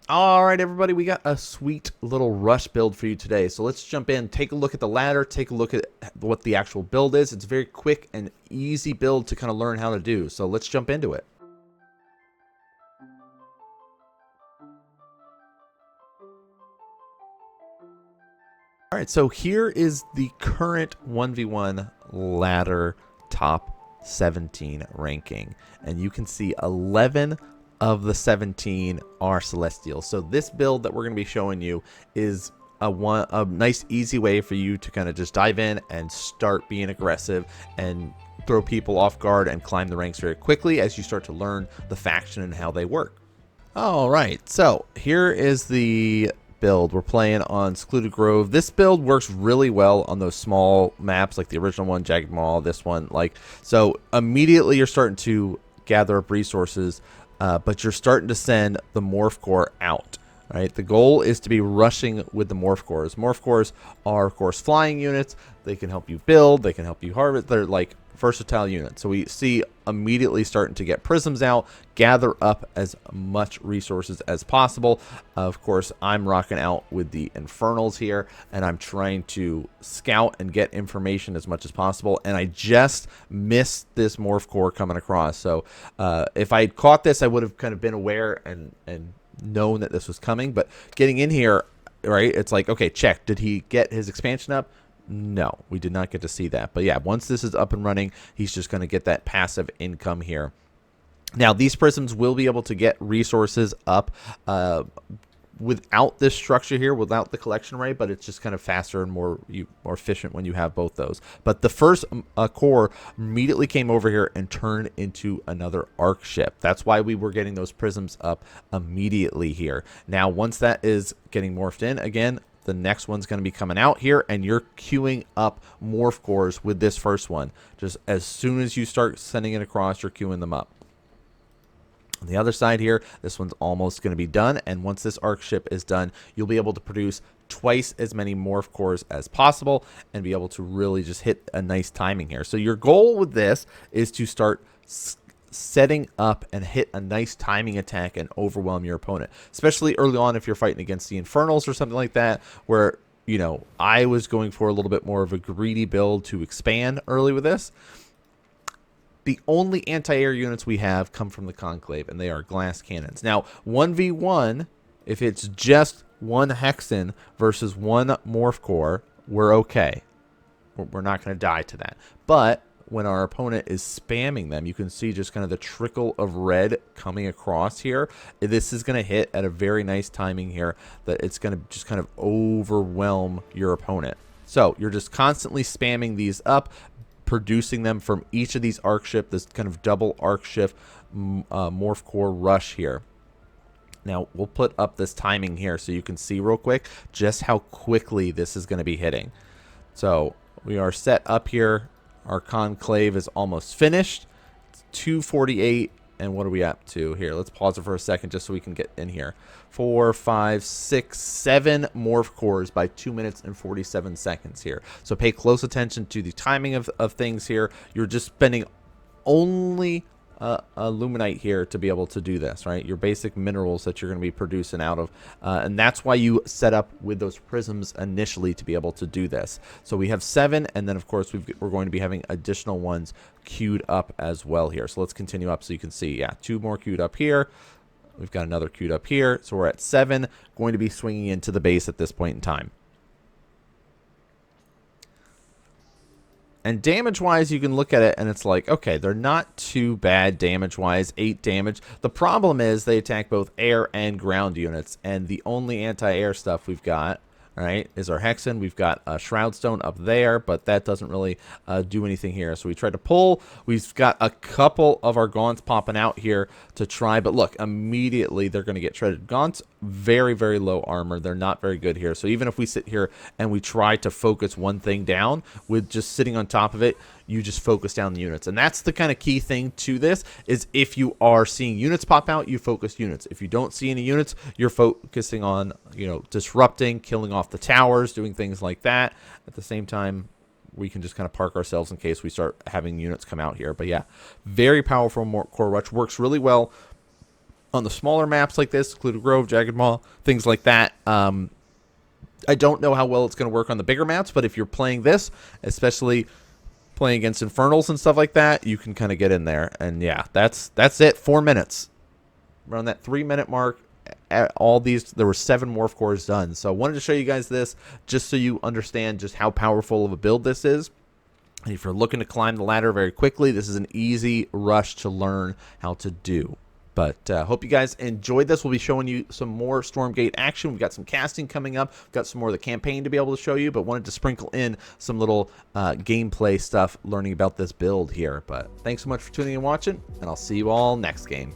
All right, everybody, we got a sweet little rush build for you today. So let's jump in, take a look at the ladder, take a look at what the actual build is. It's a very quick and easy build to kind of learn how to do. So let's jump into it. All right, so here is the current 1v1 ladder top 17 ranking. And you can see 11 of the 17 are celestials. So this build that we're going to be showing you is a nice easy way for you to kind of just dive in and start being aggressive and throw people off guard and climb the ranks very quickly as you start to learn the faction and how they work. All right, so here is the build. We're playing on Secluded Grove. This build works really well on those small maps, like the original one, Jagged Mall, this one. So immediately you're starting to gather up resources, but you're starting to send the Morph Core out. Right? The goal is to be rushing with the Morph Cores. Morph Cores are, of course, flying units. They can help you build. They can help you harvest. They're like versatile units. So we see immediately starting to get prisms out, gather up as much resources as possible. Of course, I'm rocking out with the infernals here, and I'm trying to scout and get information as much as possible. And I just missed this Morph Core coming across. So if I had caught this, I would have kind of been aware and known that this was coming. But getting in here, right, it's like, okay, check. Did he get his expansion up? No, we did not get to see that. But yeah, once this is up and running, he's just going to get that passive income here. Now, these prisms will be able to get resources up without this structure here, without the collection array, but it's just kind of faster and more efficient when you have both those. But the first core immediately came over here and turned into another arc ship. That's why we were getting those prisms up immediately here. Now, once that is getting morphed in, again, the next one's going to be coming out here, and you're queuing up morph cores with this first one. Just as soon as you start sending it across, you're queuing them up. On the other side here, this one's almost going to be done, and once this arc ship is done, you'll be able to produce twice as many morph cores as possible and be able to really just hit a nice timing here. So your goal with this is to start setting up and hit a nice timing attack and overwhelm your opponent, especially early on if you're fighting against the infernals or something like that, where, you know, I was going for a little bit more of a greedy build to expand early with this. The only anti-air units we have come from the Conclave, and they are glass cannons. Now, 1v1, if it's just one Hexen versus one Morph Core, we're okay. We're not going to die to that. But when our opponent is spamming them, you can see just kind of the trickle of red coming across here. This is going to hit at a very nice timing here that it's going to just kind of overwhelm your opponent. So you're just constantly spamming these up, producing them from each of these arc ship, this kind of double arc ship morph core rush here. Now we'll put up this timing here so you can see real quick just how quickly this is going to be hitting. So we are set up here. Our conclave is almost finished. It's 2:48. And what are we up to here? Let's pause it for a second just so we can get in here. 4, 5, 6, 7 morph cores by 2 minutes and 47 seconds here. So pay close attention to the timing of things here. You're just spending only a luminite here to be able to do this, right? Your basic minerals that you're going to be producing out of. And that's why you set up with those prisms initially to be able to do this. So we have 7, and then of course we're going to be having additional ones queued up as well here. So let's continue up so you can see, yeah, 2 more queued up here. We've got another queued up here. So we're at 7, going to be swinging into the base at this point in time. And damage-wise, you can look at it, and it's like, okay, they're not too bad damage-wise, 8 damage. The problem is they attack both air and ground units, and the only anti-air stuff we've got, right, is our Hexen. We've got a Shroud Stone up there, but that doesn't really do anything here. So we tried to pull. We've got a couple of our Gaunts popping out here to try, but look, immediately they're going to get shredded. Gaunts, very, very low armor. They're not very good here. So even if we sit here and we try to focus one thing down with just sitting on top of it, you just focus down the units. And that's the kind of key thing to this, is if you are seeing units pop out, you focus units. If you don't see any units, you're focusing on, you know, disrupting, killing off the towers, doing things like that. At the same time, we can just kind of park ourselves in case we start having units come out here. But yeah, very powerful core rush. Works really well on the smaller maps like this, Clued Grove, Jagged Maw, things like that. I don't know how well it's going to work on the bigger maps, but if you're playing this, especially playing against infernals and stuff like that, you can kind of get in there. And yeah, that's it. 4 minutes. Around that 3-minute mark. At all these, there were 7 morph cores done. So I wanted to show you guys this just so you understand just how powerful of a build this is. And if you're looking to climb the ladder very quickly, this is an easy rush to learn how to do. But hope you guys enjoyed this. We'll be showing you some more Stormgate action. We've got some casting coming up. We've got some more of the campaign to be able to show you, but wanted to sprinkle in some little gameplay stuff learning about this build here. But thanks so much for tuning in and watching, and I'll see you all next game.